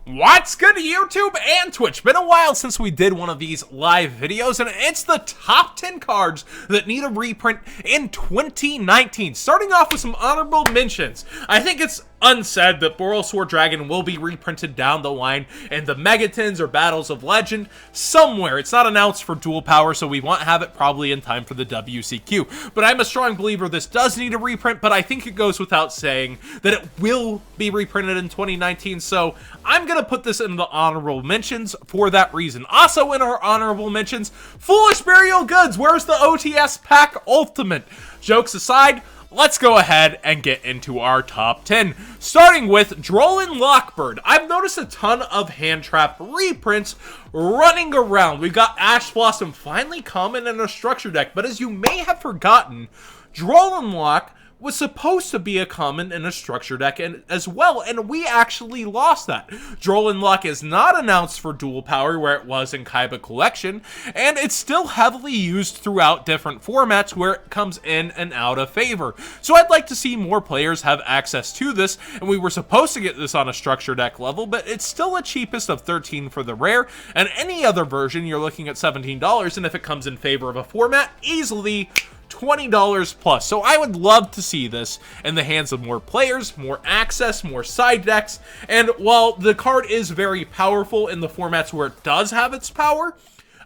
What's good YouTube and Twitch? Been a while since we did one of these live videos, and it's the top 10 cards that need a reprint in 2019. Starting off with some honorable mentions. I think it's unsaid that Borrelsword Dragon will be reprinted down the line in the Megatons or Battles of Legend somewhere. It's not announced for dual power, so we won't have it probably in time for the WCQ. But I'm a strong believer this does need a reprint, but I think it goes without saying that it will be reprinted in 2019, so I'm going to put this in the honorable mentions for that reason. Also in our honorable mentions, Foolish Burial Goods. Where's the OTS Pack Ultimate? Jokes aside, let's go ahead and get into our top 10. Starting with Drawling Lock. I've noticed a ton of hand trap reprints running around. We've got Ash Blossom finally common in a structure deck, but as you may have forgotten, Drawling Lock was supposed to be a common in a structure deck as well, and we actually lost that. Drawling Lock is not announced for dual power where it was in Kaiba Collection, and it's still heavily used throughout different formats where it comes in and out of favor. So I'd like to see more players have access to this, and we were supposed to get this on a structure deck level, but it's still a cheapest of $13 for the rare, and any other version you're looking at $17, and if it comes in favor of a format, easily $20 plus. So I would love to see this in the hands of more players, more access, more side decks. And while the card is very powerful in the formats where it does have its power,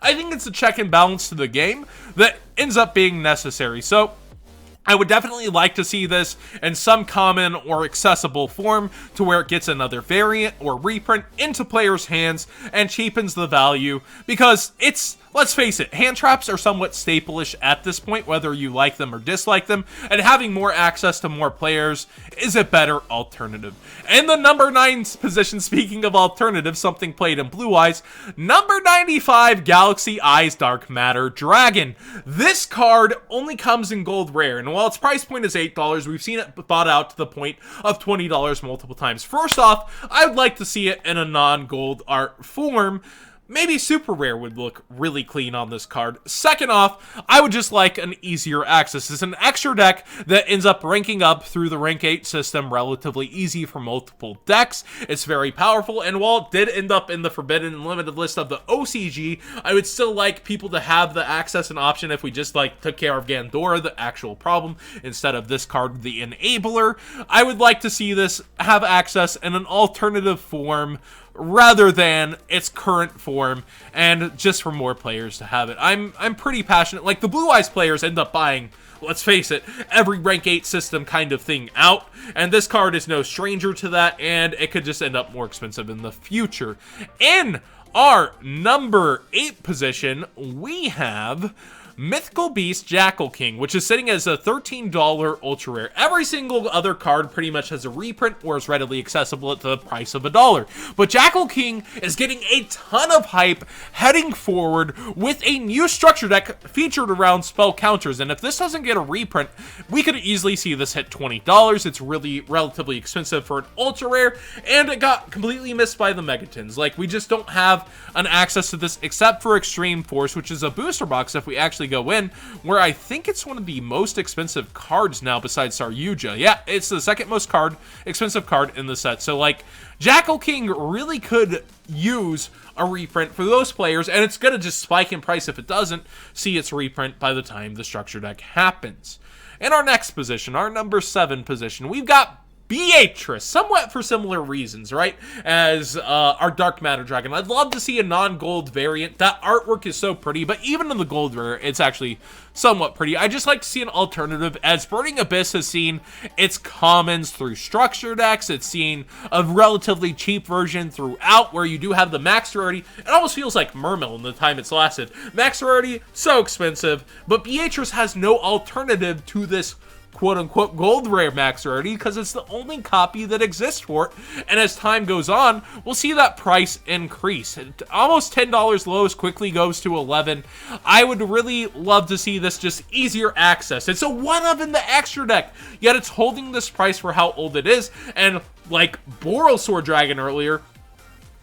I think it's a check and balance to the game that ends up being necessary. So I would definitely like to see this in some common or accessible form to where it gets another variant or reprint into players' hands and cheapens the value, because it's, let's face it, hand traps are somewhat staple-ish at this point, whether you like them or dislike them, and having more access to more players is a better alternative. In the number 9 position, speaking of alternatives, something played in Blue Eyes, number 95, Galaxy Eyes Dark Matter Dragon. This card only comes in gold rare, and while its price point is $8, we've seen it bought out to the point of $20 multiple times. First off, I would like to see it in a non-gold art form. Maybe super rare would look really clean on this card. Second off, I would just like an easier access. It's an extra deck that ends up ranking up through the rank 8 system relatively easy for multiple decks. It's very powerful, and while it did end up in the forbidden and limited list of the OCG, I would still like people to have the access and option if we just like took care of Gandora, the actual problem, instead of this card, the enabler. I would like to see this have access in an alternative form rather than its current form, and just for more players to have it. I'm pretty passionate. Like, the Blue Eyes players end up buying, let's face it, every rank 8 system kind of thing out, and this card is no stranger to that, and it could just end up more expensive in the future. In our number 8 position, we have Mythical Beast Jackal King, which is sitting as a $13 ultra rare. Every single other card pretty much has a reprint or is readily accessible at the price of $1. But Jackal King is getting a ton of hype heading forward with a new structure deck featured around spell counters. And if this doesn't get a reprint, we could easily see this hit $20. It's really relatively expensive for an ultra rare, and it got completely missed by the Megatons. Like, we just don't have an access to this except for Extreme Force, which is a booster box if we actually go in, where I think it's one of the most expensive cards now besides Saryuja. Yeah, it's the second most expensive card in the set. So, like, Jackal King really could use a reprint for those players, and it's gonna just spike in price if it doesn't see its reprint by the time the structure deck happens. In our next position, our number 7 position, we've got Beatrice, somewhat for similar reasons, right, as our Dark Matter Dragon. I'd love to see a non-gold variant. That artwork is so pretty, but even in the gold rare, it's actually somewhat pretty. I just like to see an alternative, as Burning Abyss has seen its commons through structure decks. It's seen a relatively cheap version throughout, where you do have the max rarity. It almost feels like Mermail in the time it's lasted. Max rarity, so expensive, but Beatrice has no alternative to this quote-unquote gold rare max rarity, because it's the only copy that exists for it, and as time goes on, we'll see that price increase. Almost $10 lowest quickly goes to $11. I would really love to see this just easier access. It's a one-of in the extra deck, yet it's holding this price for how old it is, and like Borrelsword Dragon earlier,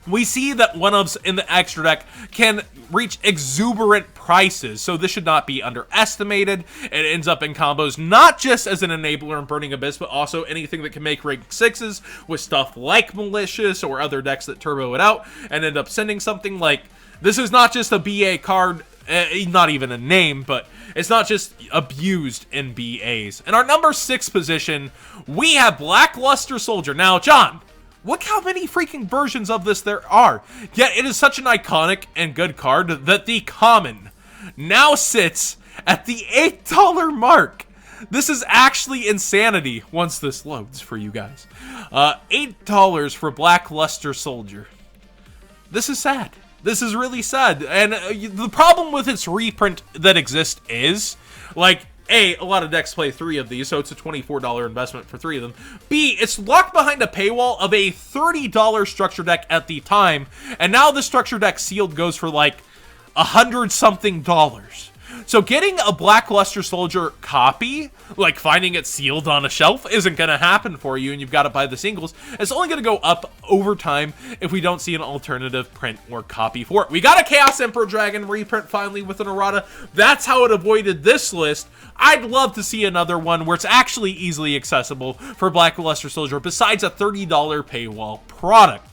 We see that one-ofs in the extra deck can reach exuberant prices, so this should not be underestimated. It ends up in combos not just as an enabler in Burning Abyss, but also anything that can make rank 6s with stuff like Malicious or other decks that turbo it out and end up sending something like... This is not just a BA card, not even a name, but it's not just abused in BAs. In our number 6 position, we have Blackluster Soldier. Now, John... look how many freaking versions of this there are. Yet it is such an iconic and good card that the common now sits at the $8 mark. This is actually insanity once this loads for you guys. $8 for Blackluster Soldier. This is sad. This is really sad. And the problem with its reprint that exists is, like, A, a lot of decks play 3 of these, so it's a $24 investment for 3 of them. B, it's locked behind a paywall of a $30 structure deck at the time, and now the structure deck sealed goes for like $100-something. So getting a Blackluster Soldier copy, like finding it sealed on a shelf, isn't going to happen for you, and you've got to buy the singles. It's only going to go up over time if we don't see an alternative print or copy for it. We got a Chaos Emperor Dragon reprint finally with an errata. That's how it avoided this list. I'd love to see another one where it's actually easily accessible for Blackluster Soldier besides a $30 paywall product.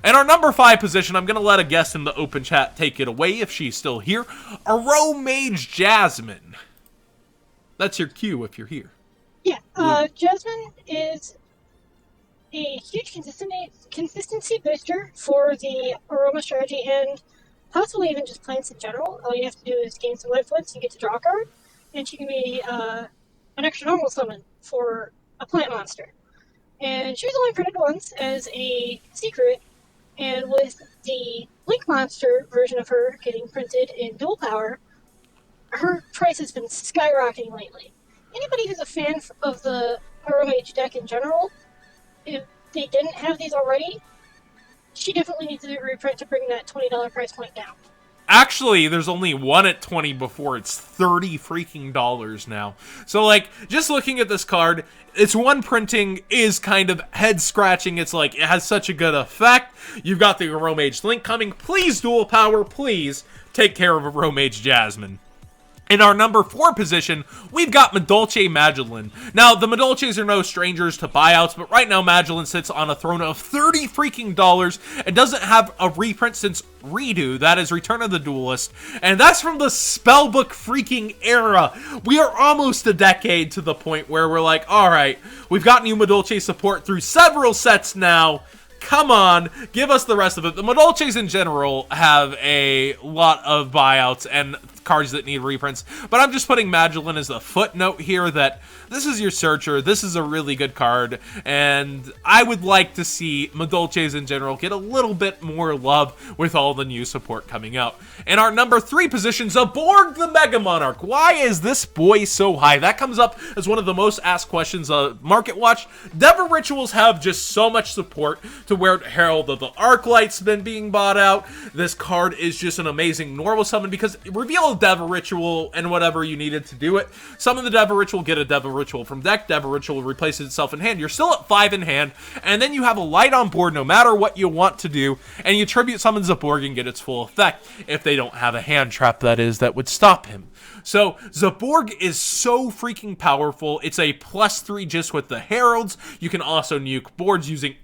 And our number 5 position, I'm going to let a guest in the open chat take it away if she's still here. A Romains Jasmine. That's your cue if you're here. Yeah, Jasmine is a huge consistency booster for the Aroma strategy and possibly even just plants in general. All you have to do is gain some life points and get to draw a card, and she can be an extra normal summon for a plant monster. And she was only printed once as a secret, and with the Link Monster version of her getting printed in dual power, her price has been skyrocketing lately. Anybody who's a fan of the Romains deck in general, if they didn't have these already, she definitely needs to do a reprint to bring that $20 price point down. Actually, there's only one at 20 before it's $30 freaking dollars now. So, like, just looking at this card, its one printing is kind of head-scratching. It's like, it has such a good effect. You've got the Romains Link coming. Please, dual power, please take care of a Romains Jasmine. In our number 4 position, we've got Madolche Magellan. Now, the Madolches are no strangers to buyouts, but right now Magellan sits on a throne of $30 freaking dollars and doesn't have a reprint since Redo, that is Return of the Duelist, and that's from the Spellbook freaking era. We are almost a decade to the point where we're like, alright, we've got new Madolche support through several sets now. Come on, give us the rest of it. The Madolches in general have a lot of buyouts and cards that need reprints, but I'm just putting Magellan as a footnote here that this is your searcher, this is a really good card, and I would like to see Madolches in general get a little bit more love with all the new support coming out. In our number 3 position, Zaborg the Mega Monarch. Why is this boy so high? That comes up as one of the most asked questions on Market Watch. Dever Rituals have just so much support to where Herald of the Arclight's been being bought out. This card is just an amazing normal summon because reveal a Dever Ritual and whatever you needed to do it. Summon the Dever Ritual, get a Dever Ritual from deck. Dever Ritual replaces itself in hand. You're still at 5 in hand, and then you have a light on board no matter what you want to do, and you tribute summon Zaborg and get its full effect. If they don't have a hand trap, that is, that would stop him. So, Zaborg is so freaking powerful. It's a +3 just with the Heralds. You can also nuke boards using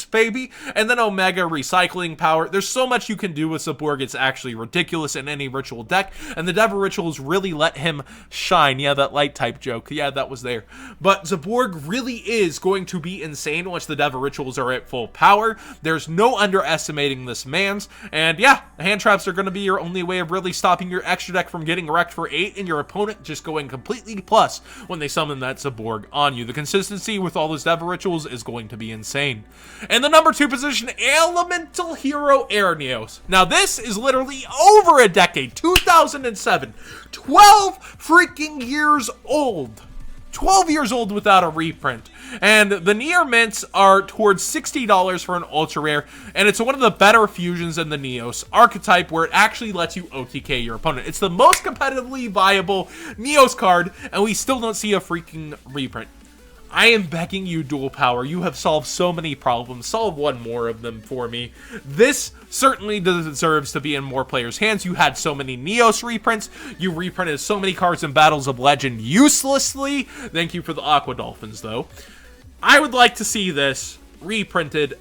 baby. And then Omega recycling power. There's so much you can do with Zaborg. It's actually ridiculous in any ritual deck. And the Dever Rituals really let him shine. Yeah, that light type joke. Yeah, that was there. But Zaborg really is going to be insane once the Dever Rituals are at full power. There's no underestimating this man's. And yeah, hand traps are going to be your only way of really stopping your extra deck from getting wrecked for 8 and your opponent just going completely plus when they summon that Zaborg on you. The consistency with all those Dever Rituals is going to be insane. And the number 2 position, Elemental Hero Arneos. Now this is literally over a decade, 2007, 12 freaking years old. 12 years old without a reprint. And the near mints are towards $60 for an ultra rare, and it's one of the better fusions in the Neos archetype where it actually lets you OTK your opponent. It's the most competitively viable Neos card, and we still don't see a freaking reprint. I am begging you, Dual Power. You have solved so many problems. Solve one more of them for me. This certainly deserves to be in more players' hands. You had so many Neos reprints. You reprinted so many cards in Battles of Legend uselessly. Thank you for the Aqua Dolphins, though. I would like to see this reprinted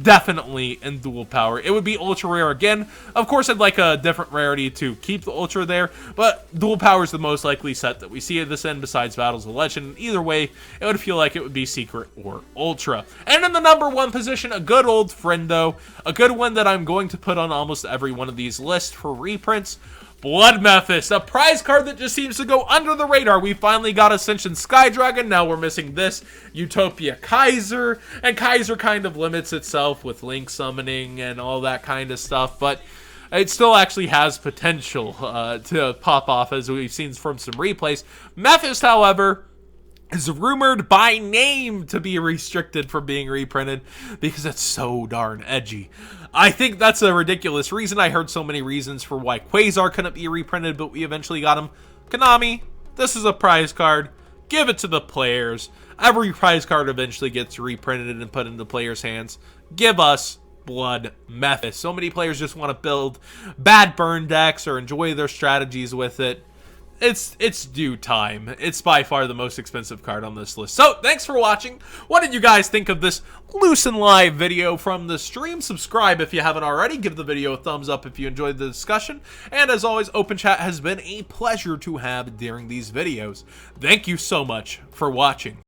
definitely in Dual Power. It would be ultra rare again. Of course, I'd like a different rarity to keep the ultra there, but Dual Power is the most likely set that we see at this end besides Battles of Legend. Either way, it would feel like it would be secret or ultra. And in the number 1 position, a good old friendo, a good one that I'm going to put on almost every one of these lists for reprints. Blood Memphis, a prize card that just seems to go under the radar. We finally got Ascension Sky Dragon. Now we're missing this Utopia Kaiser. And Kaiser kind of limits itself with Link summoning and all that kind of stuff. But it still actually has potential to pop off, as we've seen from some replays. Memphis, however, is rumored by name to be restricted from being reprinted because it's so darn edgy. I think that's a ridiculous reason. I heard so many reasons for why Quasar couldn't be reprinted, but we eventually got him. Konami, this is a prize card. Give it to the players. Every prize card eventually gets reprinted and put into players' hands. Give us Blood Memphis. So many players just want to build bad burn decks or enjoy their strategies with it. It's due time. It's by far the most expensive card on this list. So, thanks for watching. What did you guys think of this loose and live video from the stream? Subscribe if you haven't already. Give the video a thumbs up if you enjoyed the discussion. And as always, Open Chat has been a pleasure to have during these videos. Thank you so much for watching.